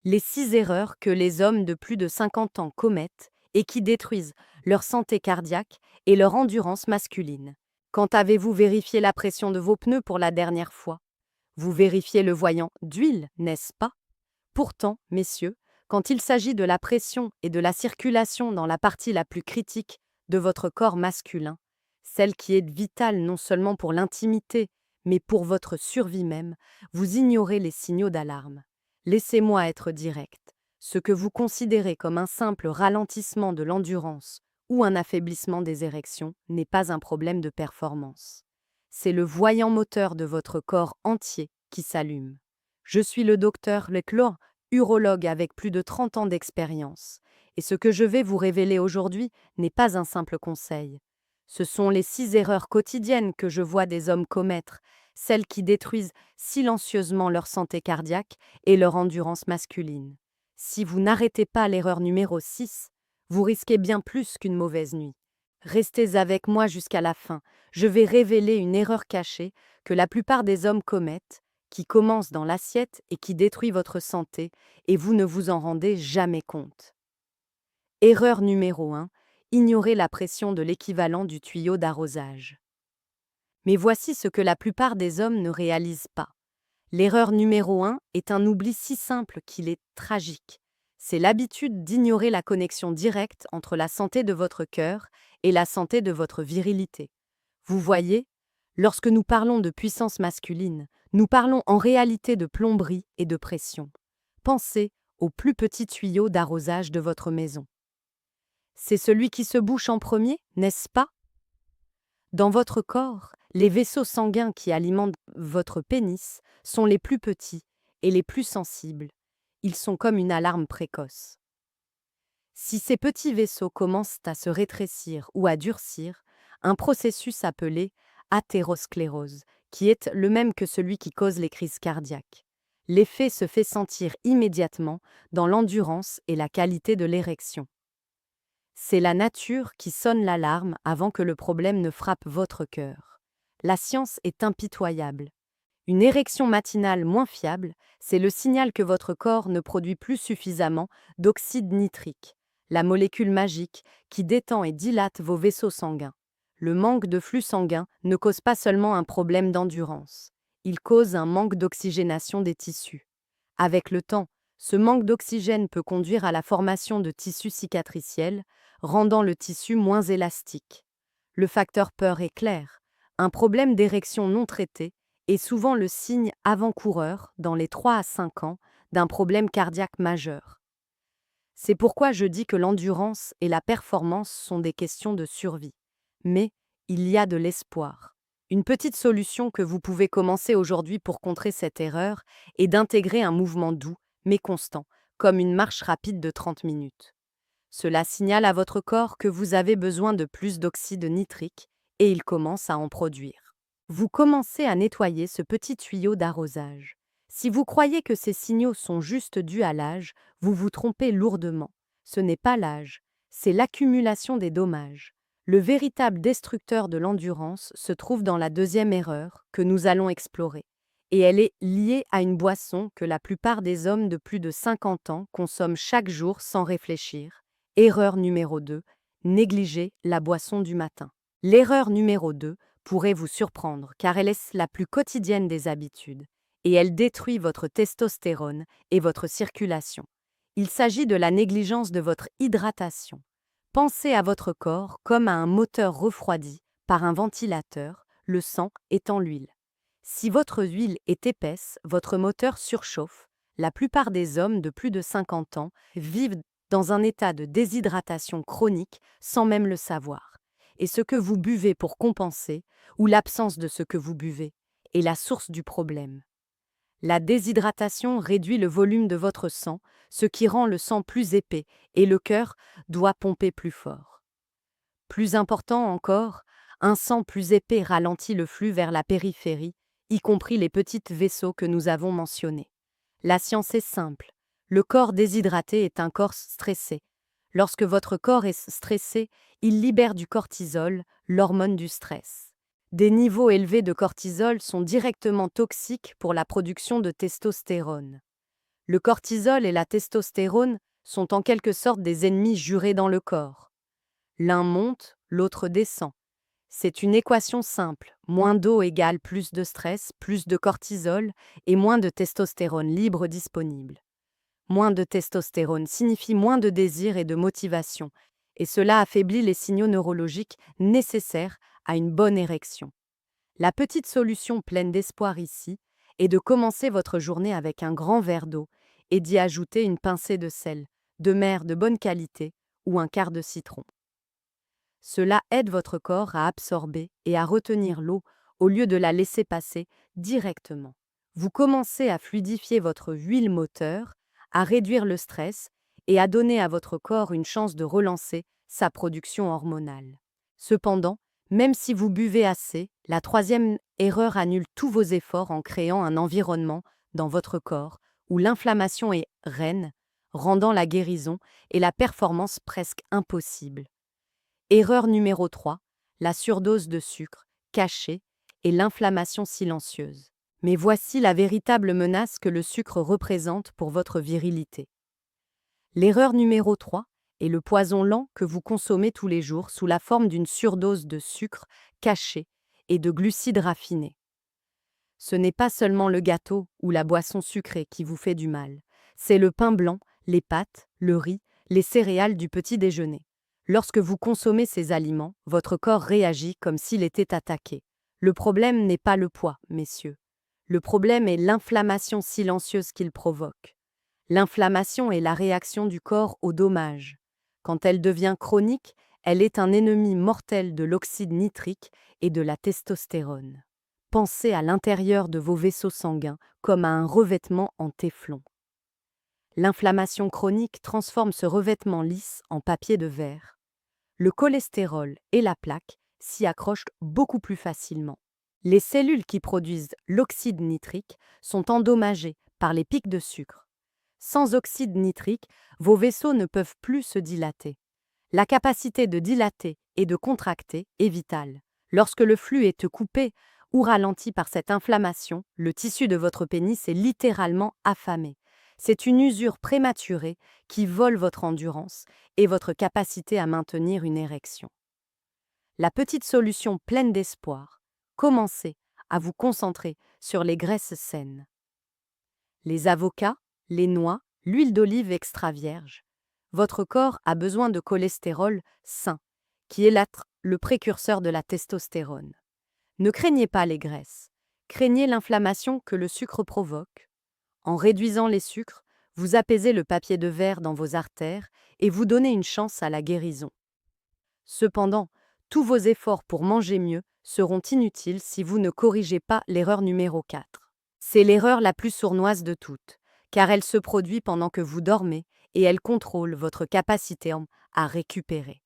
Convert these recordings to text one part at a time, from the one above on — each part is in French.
Les 6 erreurs que les hommes de plus de 50 ans commettent et qui détruisent leur santé cardiaque et leur endurance masculine. Quand avez-vous vérifié la pression de vos pneus pour la dernière fois? Vous vérifiez le voyant d'huile, n'est-ce pas? Pourtant, messieurs, quand il s'agit de la pression et de la circulation dans la partie la plus critique de votre corps masculin, celle qui est vitale non seulement pour l'intimité, mais pour votre survie même, vous ignorez les signaux d'alarme. Laissez-moi être direct. Ce que vous considérez comme un simple ralentissement de l'endurance ou un affaiblissement des érections n'est pas un problème de performance. C'est le voyant moteur de votre corps entier qui s'allume. Je suis le docteur Leclerc, urologue avec plus de 30 ans d'expérience, et ce que je vais vous révéler aujourd'hui n'est pas un simple conseil. Ce sont les 6 erreurs quotidiennes que je vois des hommes commettre, celles qui détruisent silencieusement leur santé cardiaque et leur endurance masculine. Si vous n'arrêtez pas l'erreur numéro 6, vous risquez bien plus qu'une mauvaise nuit. Restez avec moi jusqu'à la fin, je vais révéler une erreur cachée que la plupart des hommes commettent, qui commence dans l'assiette et qui détruit votre santé, et vous ne vous en rendez jamais compte. Erreur numéro 1. Ignorer la pression de l'équivalent du tuyau d'arrosage. Mais voici ce que la plupart des hommes ne réalisent pas. L'erreur numéro 1 est un oubli si simple qu'il est tragique. C'est l'habitude d'ignorer la connexion directe entre la santé de votre cœur et la santé de votre virilité. Vous voyez, lorsque nous parlons de puissance masculine, nous parlons en réalité de plomberie et de pression. Pensez au plus petit tuyau d'arrosage de votre maison. C'est celui qui se bouche en premier, n'est-ce pas? Dans votre corps, les vaisseaux sanguins qui alimentent votre pénis sont les plus petits et les plus sensibles. Ils sont comme une alarme précoce. Si ces petits vaisseaux commencent à se rétrécir ou à durcir, un processus appelé athérosclérose, qui est le même que celui qui cause les crises cardiaques. L'effet se fait sentir immédiatement dans l'endurance et la qualité de l'érection. C'est la nature qui sonne l'alarme avant que le problème ne frappe votre cœur. La science est impitoyable. Une érection matinale moins fiable, c'est le signal que votre corps ne produit plus suffisamment d'oxyde nitrique, la molécule magique qui détend et dilate vos vaisseaux sanguins. Le manque de flux sanguin ne cause pas seulement un problème d'endurance, il cause un manque d'oxygénation des tissus. Avec le temps, ce manque d'oxygène peut conduire à la formation de tissus cicatriciels, rendant le tissu moins élastique. Le facteur peur est clair. Un problème d'érection non traité est souvent le signe avant-coureur, dans les 3 à 5 ans, d'un problème cardiaque majeur. C'est pourquoi je dis que l'endurance et la performance sont des questions de survie. Mais il y a de l'espoir. Une petite solution que vous pouvez commencer aujourd'hui pour contrer cette erreur est d'intégrer un mouvement doux, mais constant, comme une marche rapide de 30 minutes. Cela signale à votre corps que vous avez besoin de plus d'oxyde nitrique et il commence à en produire. Vous commencez à nettoyer ce petit tuyau d'arrosage. Si vous croyez que ces signaux sont juste dus à l'âge, vous vous trompez lourdement. Ce n'est pas l'âge, c'est l'accumulation des dommages. Le véritable destructeur de l'endurance se trouve dans la deuxième erreur que nous allons explorer. Et elle est liée à une boisson que la plupart des hommes de plus de 50 ans consomment chaque jour sans réfléchir. Erreur numéro 2, négliger la boisson du matin. L'erreur numéro 2 pourrait vous surprendre car elle est la plus quotidienne des habitudes et elle détruit votre testostérone et votre circulation. Il s'agit de la négligence de votre hydratation. Pensez à votre corps comme à un moteur refroidi par un ventilateur, le sang étant l'huile. Si votre huile est épaisse, votre moteur surchauffe. La plupart des hommes de plus de 50 ans vivent dans un état de déshydratation chronique sans même le savoir. Et ce que vous buvez pour compenser, ou l'absence de ce que vous buvez, est la source du problème. La déshydratation réduit le volume de votre sang, ce qui rend le sang plus épais et le cœur doit pomper plus fort. Plus important encore, un sang plus épais ralentit le flux vers la périphérie, y compris les petits vaisseaux que nous avons mentionnés. La science est simple. Le corps déshydraté est un corps stressé. Lorsque votre corps est stressé, il libère du cortisol, l'hormone du stress. Des niveaux élevés de cortisol sont directement toxiques pour la production de testostérone. Le cortisol et la testostérone sont en quelque sorte des ennemis jurés dans le corps. L'un monte, l'autre descend. C'est une équation simple. Moins d'eau égale plus de stress, plus de cortisol et moins de testostérone libre disponible. Moins de testostérone signifie moins de désir et de motivation, et cela affaiblit les signaux neurologiques nécessaires à une bonne érection. La petite solution pleine d'espoir ici est de commencer votre journée avec un grand verre d'eau et d'y ajouter une pincée de sel, de mer de bonne qualité ou un quart de citron. Cela aide votre corps à absorber et à retenir l'eau au lieu de la laisser passer directement. Vous commencez à fluidifier votre huile moteur, à réduire le stress et à donner à votre corps une chance de relancer sa production hormonale. Cependant, même si vous buvez assez, la troisième erreur annule tous vos efforts en créant un environnement dans votre corps où l'inflammation est reine, rendant la guérison et la performance presque impossibles. Erreur numéro 3, la surdose de sucre, cachée, et l'inflammation silencieuse. Mais voici la véritable menace que le sucre représente pour votre virilité. L'erreur numéro 3 est le poison lent que vous consommez tous les jours sous la forme d'une surdose de sucre caché et de glucides raffinés. Ce n'est pas seulement le gâteau ou la boisson sucrée qui vous fait du mal, c'est le pain blanc, les pâtes, le riz, les céréales du petit déjeuner. Lorsque vous consommez ces aliments, votre corps réagit comme s'il était attaqué. Le problème n'est pas le poids, messieurs. Le problème est l'inflammation silencieuse qu'il provoque. L'inflammation est la réaction du corps au dommage. Quand elle devient chronique, elle est un ennemi mortel de l'oxyde nitrique et de la testostérone. Pensez à l'intérieur de vos vaisseaux sanguins comme à un revêtement en téflon. L'inflammation chronique transforme ce revêtement lisse en papier de verre. Le cholestérol et la plaque s'y accrochent beaucoup plus facilement. Les cellules qui produisent l'oxyde nitrique sont endommagées par les pics de sucre. Sans oxyde nitrique, vos vaisseaux ne peuvent plus se dilater. La capacité de dilater et de contracter est vitale. Lorsque le flux est coupé ou ralenti par cette inflammation, le tissu de votre pénis est littéralement affamé. C'est une usure prématurée qui vole votre endurance et votre capacité à maintenir une érection. La petite solution pleine d'espoir, commencez à vous concentrer sur les graisses saines. Les avocats, les noix, l'huile d'olive extra vierge. Votre corps a besoin de cholestérol sain, qui est le précurseur de la testostérone. Ne craignez pas les graisses, craignez l'inflammation que le sucre provoque. En réduisant les sucres, vous apaisez le papier de verre dans vos artères et vous donnez une chance à la guérison. Cependant, tous vos efforts pour manger mieux seront inutiles si vous ne corrigez pas l'erreur numéro 4. C'est l'erreur la plus sournoise de toutes, car elle se produit pendant que vous dormez et elle contrôle votre capacité à récupérer.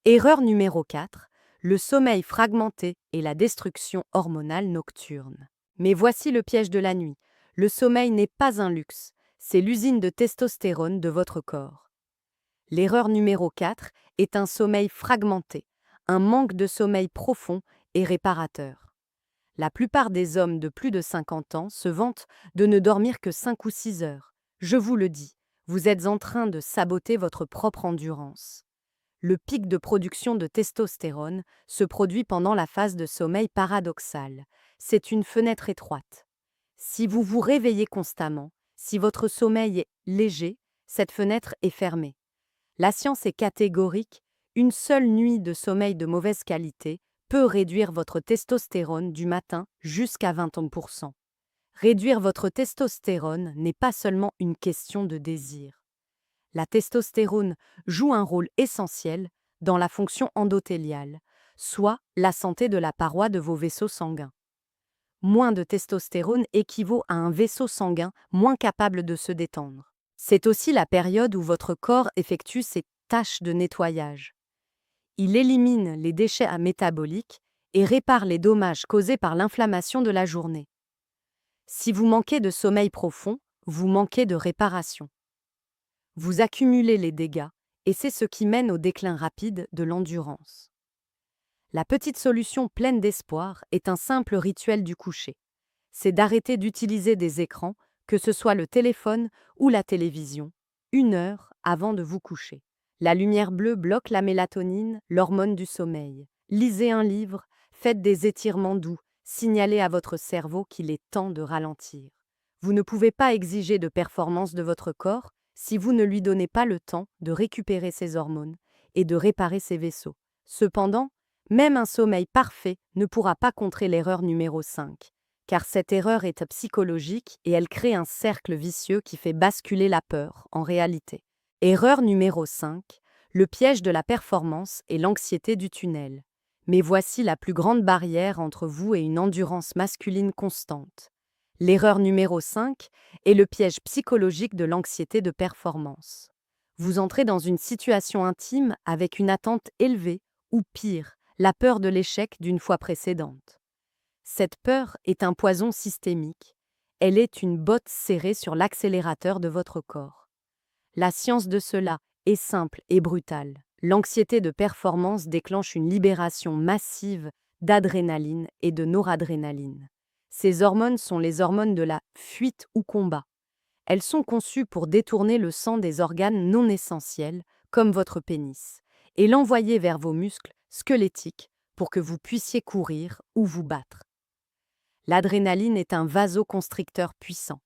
Erreur numéro 4, le sommeil fragmenté et la destruction hormonale nocturne. Mais voici le piège de la nuit. Le sommeil n'est pas un luxe, c'est l'usine de testostérone de votre corps. L'erreur numéro 4 est un sommeil fragmenté, un manque de sommeil profond et réparateur. La plupart des hommes de plus de 50 ans se vantent de ne dormir que 5 ou 6 heures. Je vous le dis, vous êtes en train de saboter votre propre endurance. Le pic de production de testostérone se produit pendant la phase de sommeil paradoxal. C'est une fenêtre étroite. Si vous vous réveillez constamment, si votre sommeil est léger, cette fenêtre est fermée. La science est catégorique, une seule nuit de sommeil de mauvaise qualité peut réduire votre testostérone du matin jusqu'à 20%. Réduire votre testostérone n'est pas seulement une question de désir. La testostérone joue un rôle essentiel dans la fonction endothéliale, soit la santé de la paroi de vos vaisseaux sanguins. Moins de testostérone équivaut à un vaisseau sanguin moins capable de se détendre. C'est aussi la période où votre corps effectue ses tâches de nettoyage. Il élimine les déchets métaboliques et répare les dommages causés par l'inflammation de la journée. Si vous manquez de sommeil profond, vous manquez de réparation. Vous accumulez les dégâts et c'est ce qui mène au déclin rapide de l'endurance. La petite solution pleine d'espoir est un simple rituel du coucher. C'est d'arrêter d'utiliser des écrans que ce soit le téléphone ou la télévision, 1 heure avant de vous coucher. La lumière bleue bloque la mélatonine, l'hormone du sommeil. Lisez un livre, faites des étirements doux, signalez à votre cerveau qu'il est temps de ralentir. Vous ne pouvez pas exiger de performance de votre corps si vous ne lui donnez pas le temps de récupérer ses hormones et de réparer ses vaisseaux. Cependant, même un sommeil parfait ne pourra pas contrer l'erreur numéro 5, car cette erreur est psychologique et elle crée un cercle vicieux qui fait basculer la peur en réalité. Erreur numéro 5, le piège de la performance et l'anxiété du tunnel. Mais voici la plus grande barrière entre vous et une endurance masculine constante. L'erreur numéro 5 est le piège psychologique de l'anxiété de performance. Vous entrez dans une situation intime avec une attente élevée, ou pire, la peur de l'échec d'une fois précédente. Cette peur est un poison systémique. Elle est une botte serrée sur l'accélérateur de votre corps. La science de cela est simple et brutale. L'anxiété de performance déclenche une libération massive d'adrénaline et de noradrénaline. Ces hormones sont les hormones de la fuite ou combat. Elles sont conçues pour détourner le sang des organes non essentiels, comme votre pénis, et l'envoyer vers vos muscles squelettiques pour que vous puissiez courir ou vous battre. L'adrénaline est un vasoconstricteur puissant.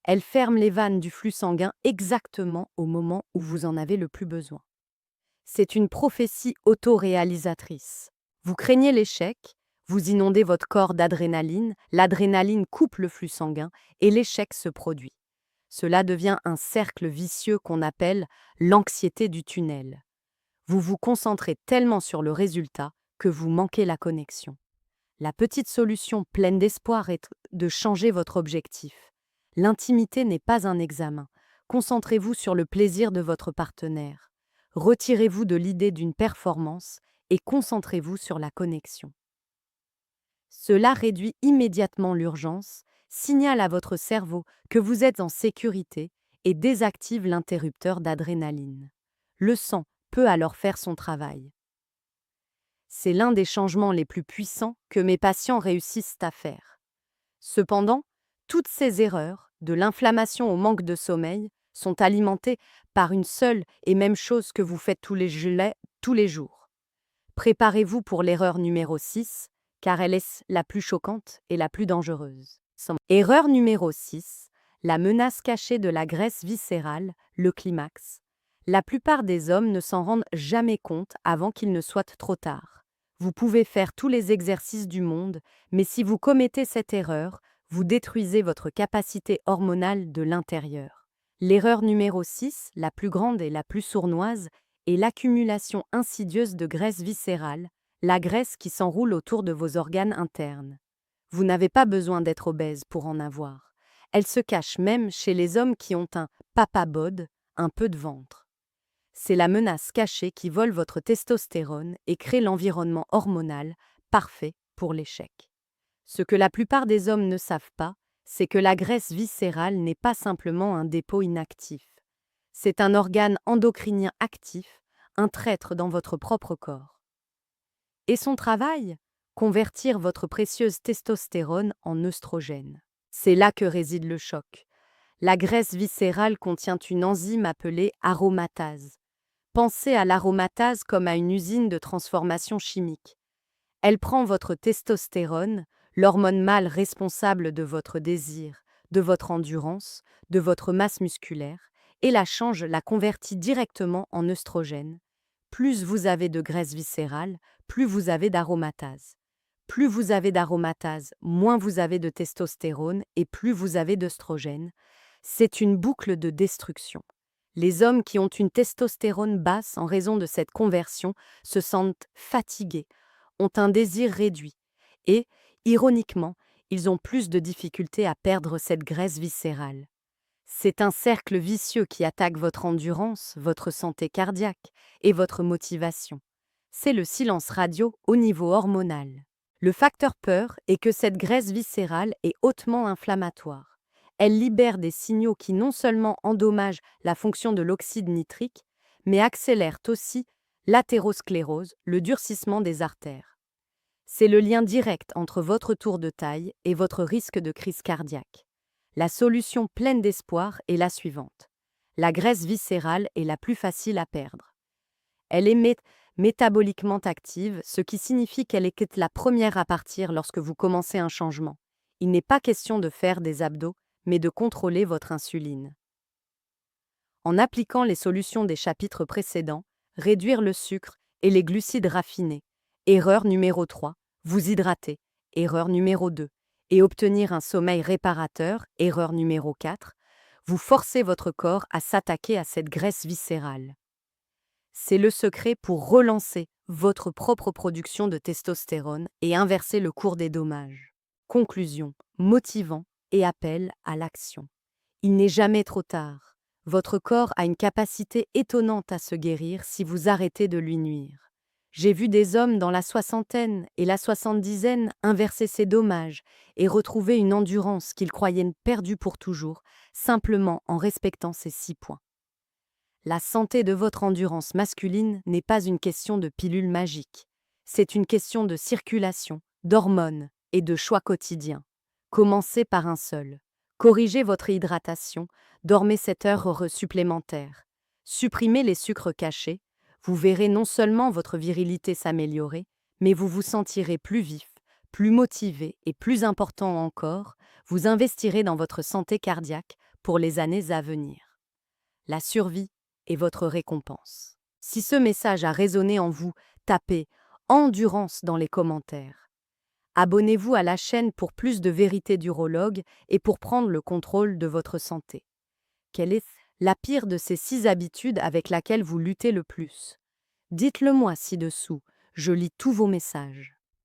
Elle ferme les vannes du flux sanguin exactement au moment où vous en avez le plus besoin. C'est une prophétie autoréalisatrice. Vous craignez l'échec, vous inondez votre corps d'adrénaline, l'adrénaline coupe le flux sanguin et l'échec se produit. Cela devient un cercle vicieux qu'on appelle l'anxiété du tunnel. Vous vous concentrez tellement sur le résultat que vous manquez la connexion. La petite solution pleine d'espoir est de changer votre objectif. L'intimité n'est pas un examen. Concentrez-vous sur le plaisir de votre partenaire. Retirez-vous de l'idée d'une performance et concentrez-vous sur la connexion. Cela réduit immédiatement l'urgence, signale à votre cerveau que vous êtes en sécurité et désactive l'interrupteur d'adrénaline. Le sang peut alors faire son travail. C'est l'un des changements les plus puissants que mes patients réussissent à faire. Cependant, toutes ces erreurs, de l'inflammation au manque de sommeil, sont alimentées par une seule et même chose que vous faites tous les jours. Préparez-vous pour l'erreur numéro 6, car elle est la plus choquante et la plus dangereuse. Erreur numéro 6, la menace cachée de la graisse viscérale, le climax. La plupart des hommes ne s'en rendent jamais compte avant qu'il ne soit trop tard. Vous pouvez faire tous les exercices du monde, mais si vous commettez cette erreur, vous détruisez votre capacité hormonale de l'intérieur. L'erreur numéro 6, la plus grande et la plus sournoise, est l'accumulation insidieuse de graisse viscérale, la graisse qui s'enroule autour de vos organes internes. Vous n'avez pas besoin d'être obèse pour en avoir. Elle se cache même chez les hommes qui ont un papa bod, un peu de ventre. C'est la menace cachée qui vole votre testostérone et crée l'environnement hormonal parfait pour l'échec. Ce que la plupart des hommes ne savent pas, c'est que la graisse viscérale n'est pas simplement un dépôt inactif. C'est un organe endocrinien actif, un traître dans votre propre corps. Et son travail? Convertir votre précieuse testostérone en œstrogène. C'est là que réside le choc. La graisse viscérale contient une enzyme appelée aromatase. Pensez à l'aromatase comme à une usine de transformation chimique. Elle prend votre testostérone, l'hormone mâle responsable de votre désir, de votre endurance, de votre masse musculaire, et la convertit directement en œstrogène. Plus vous avez de graisse viscérale, plus vous avez d'aromatase. Plus vous avez d'aromatase, moins vous avez de testostérone et plus vous avez d'œstrogène. C'est une boucle de destruction. Les hommes qui ont une testostérone basse en raison de cette conversion se sentent fatigués, ont un désir réduit et, ironiquement, ils ont plus de difficultés à perdre cette graisse viscérale. C'est un cercle vicieux qui attaque votre endurance, votre santé cardiaque et votre motivation. C'est le silence radio au niveau hormonal. Le facteur peur est que cette graisse viscérale est hautement inflammatoire. Elle libère des signaux qui non seulement endommagent la fonction de l'oxyde nitrique, mais accélèrent aussi l'athérosclérose, le durcissement des artères. C'est le lien direct entre votre tour de taille et votre risque de crise cardiaque. La solution pleine d'espoir est la suivante. La graisse viscérale est la plus facile à perdre. Elle est métaboliquement active, ce qui signifie qu'elle est la première à partir lorsque vous commencez un changement. Il n'est pas question de faire des abdos, mais de contrôler votre insuline. En appliquant les solutions des chapitres précédents, réduire le sucre et les glucides raffinés. Erreur numéro 3, vous hydrater. Erreur numéro 2, et obtenir un sommeil réparateur. Erreur numéro 4, vous forcez votre corps à s'attaquer à cette graisse viscérale. C'est le secret pour relancer votre propre production de testostérone et inverser le cours des dommages. Conclusion, motivant et appel à l'action. Il n'est jamais trop tard. Votre corps a une capacité étonnante à se guérir si vous arrêtez de lui nuire. J'ai vu des hommes dans la soixantaine et la soixante-dizaine inverser ces dommages et retrouver une endurance qu'ils croyaient perdue pour toujours, simplement en respectant ces 6 points. La santé de votre endurance masculine n'est pas une question de pilule magique. C'est une question de circulation, d'hormones et de choix quotidiens. Commencez par un seul. Corrigez votre hydratation, dormez 7 heures supplémentaires. Supprimez les sucres cachés. Vous verrez non seulement votre virilité s'améliorer, mais vous vous sentirez plus vif, plus motivé et plus important encore, vous investirez dans votre santé cardiaque pour les années à venir. La survie est votre récompense. Si ce message a résonné en vous, tapez « Endurance » dans les commentaires. Abonnez-vous à la chaîne pour plus de vérité d'urologue et pour prendre le contrôle de votre santé. Quelle est la pire de ces 6 habitudes avec laquelle vous luttez le plus? Dites-le moi ci-dessous, je lis tous vos messages.